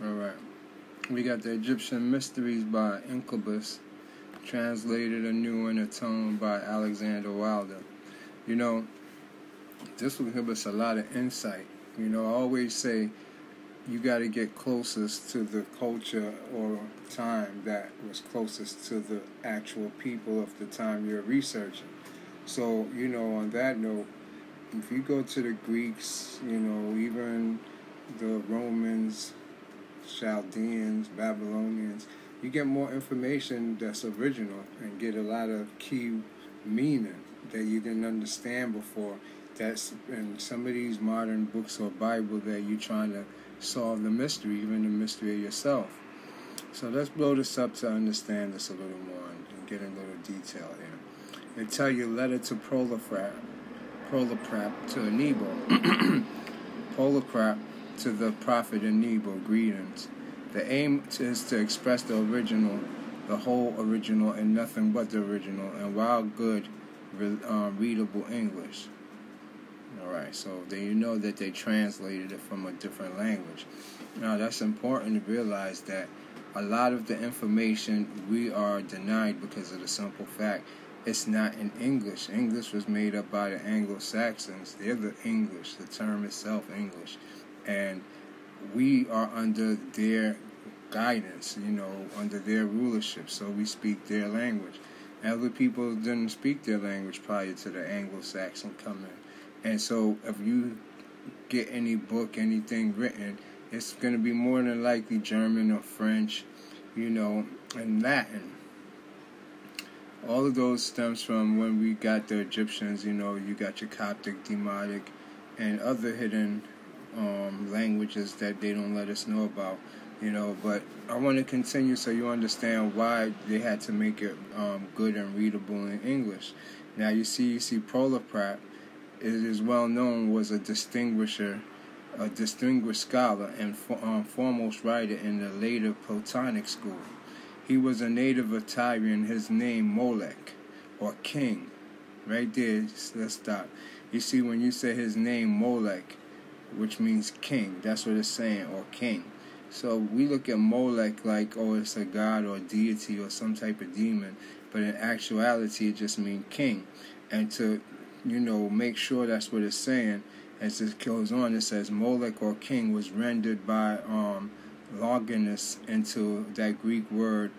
Alright. We got the Egyptian Mysteries by Incubus, translated anew in a tone by Alexander Wilder. You know, this will give us a lot of insight. You know, I always say you got to get closest to the culture or time that was closest to the actual people of the time you're researching. So, you know, on that note, if you go to the Greeks, you know, even the Romans, Chaldeans, Babylonians, you get more information that's original and get a lot of key meaning that you didn't understand before. That's in some of these modern books or Bible that you're trying to solve the mystery, even the mystery of yourself. So let's blow this up to understand this a little more and get a little detail here. They tell you letter to Prolaprat to Nebo. Prolaprat to the prophet in Nebo, greetings. The aim is to express the original, the whole original, and nothing but the original, and while good, readable English. Alright, so then you know that they translated it from a different language. Now that's important to realize that a lot of the information we are denied because of the simple fact it's not in English. English was made up by the Anglo-Saxons. They're the English, the term itself, English. And we are under their guidance, you know, under their rulership, so we speak their language. Other people didn't speak their language prior to the Anglo-Saxon coming. And so if you get any book, anything written, it's going to be more than likely German or French, you know, and Latin. All of those stems from when we got the Egyptians, you know, you got your Coptic, Demotic, and other hidden languages that they don't let us know about, you know. But I want to continue so you understand why they had to make it good and readable in English. Now you see Prolaprat, it is well known, was a distinguished scholar and foremost writer in the later Platonic school. He was a native of Tyrian, his name Molech, or king. Right there, let's stop. You see, when you say his name Molech, which means king, that's what it's saying, or king. So we look at Molech like, oh, it's a god or deity or some type of demon, but in actuality it just means king. And to, you know, make sure that's what it's saying, as it goes on, it says Molech or king was rendered by Longinus into that Greek word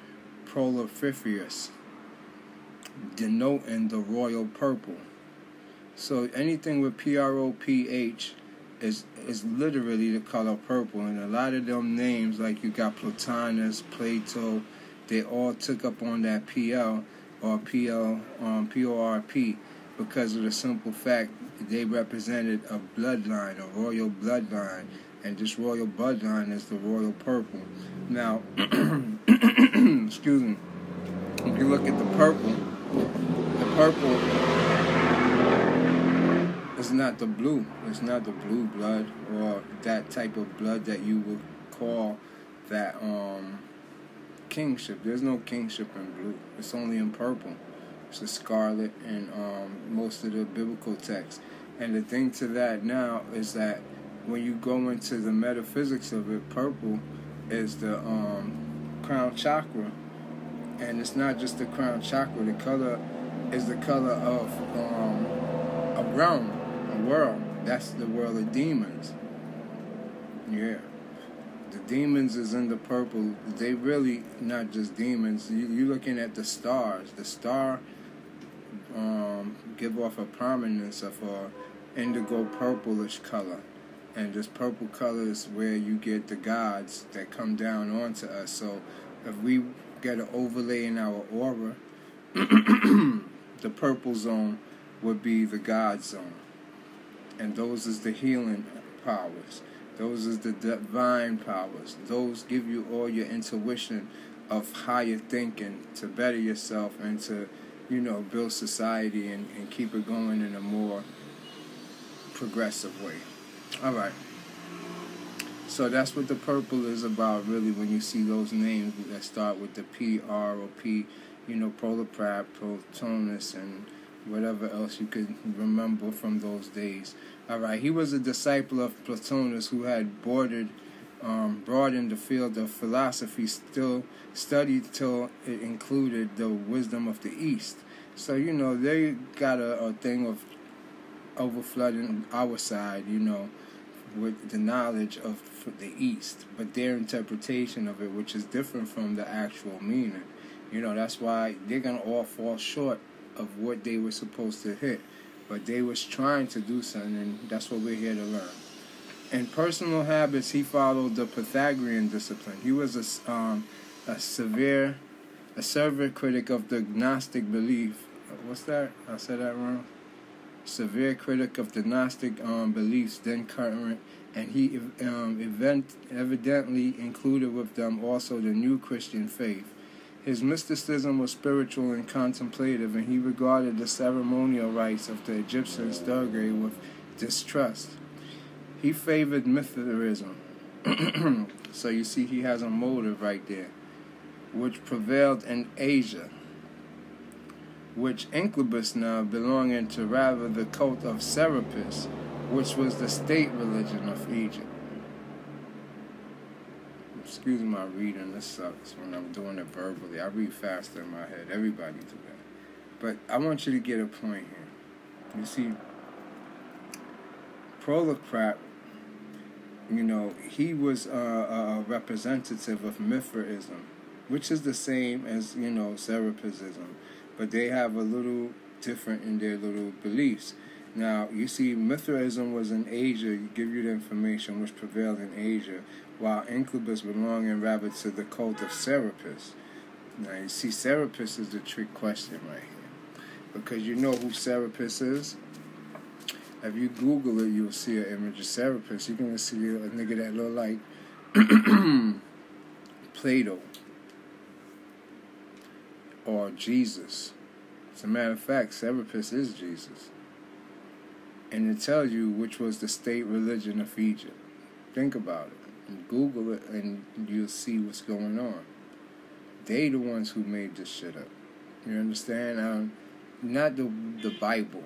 prolififerous, denoting the royal purple. So anything with PROPH is literally the color purple, and a lot of them names, like you got Plotinus, Plato, they all took up on that PL or PORP because of the simple fact they represented a bloodline, a royal bloodline, and this royal bloodline is the royal purple. Now, excuse me, if you look at the purple is not the blue. It's not the blue blood or that type of blood that you would call that kingship. There's no kingship in blue. It's only in purple. It's a scarlet in most of the biblical texts. And the thing to that now is that when you go into the metaphysics of it, purple is the crown chakra. And it's not just the crown chakra. The color is the color of a realm, a world. That's the world of demons. Yeah. The demons is in the purple. They really not just demons. You're looking at the stars. The star give off a prominence of a indigo purplish color. And this purple color is where you get the gods that come down onto us. So if we get an overlay in our aura, the purple zone would be the God zone. And those is the healing powers. Those is the divine powers. Those give you all your intuition of higher thinking to better yourself and to, you know, build society and keep it going in a more progressive way. Alright. So that's what the purple is about, really, when you see those names that start with the P, R, or P, you know, Prolaprat, Plotinus, and whatever else you could remember from those days. Alright, he was a disciple of Plotinus who had boarded broadened the field of philosophy, still studied till it included the wisdom of the East. So, they got a thing of overflooding our side, with the knowledge of the East, but their interpretation of it, which is different from the actual meaning. That's why they're going to all fall short of what they were supposed to hit. But they was trying to do something, and that's what we're here to learn. In personal habits, he followed the Pythagorean discipline. He was a severe critic of the Gnostic belief. What's that? I said that wrong. Severe critic of the Gnostic beliefs then current, and he evidently included with them also the new Christian faith. His mysticism was spiritual and contemplative, and he regarded the ceremonial rites of the Egyptian Stargate with distrust. He favored Mithraism. So you see he has a motive right there, which prevailed in Asia, which Incubus now belonging to rather the cult of Serapis, which was the state religion of Egypt. Excuse my reading, this sucks when I'm doing it verbally. I read faster in my head. Everybody do that. But I want you to get a point here. You see, Prolocrat, he was a representative of Mithraism, which is the same as, Serapism. But they have a little different in their little beliefs. Now, you see, Mithraism was in Asia, give you the information, which prevailed in Asia, while Incubus belonging rather to the cult of Serapis. Now, you see, Serapis is the trick question right here. Because you know who Serapis is? If you Google it, you'll see an image of Serapis. You're going to see a nigga that look like Plato or Jesus. As a matter of fact, Serapis is Jesus. And it tells you which was the state religion of Egypt. Think about it. And Google it and you'll see what's going on. They the ones who made this shit up. You understand? Not the Bible.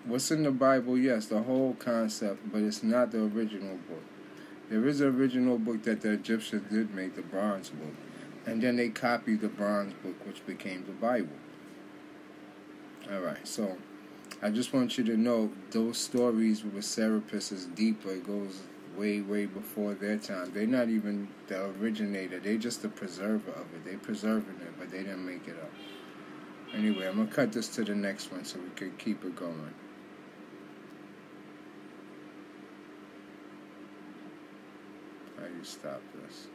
What's in the Bible? Yes, the whole concept, but it's not the original book. There is an original book that the Egyptians did make, the bronze book. And then they copied the bronze book, which became the Bible. Alright, so I just want you to know those stories with Serapis is deeper. It goes way, way before their time. They're not even the originator. They're just the preserver of it. They're preserving it, but they didn't make it up. Anyway, I'm going to cut this to the next one so we can keep it going. How do you stop this?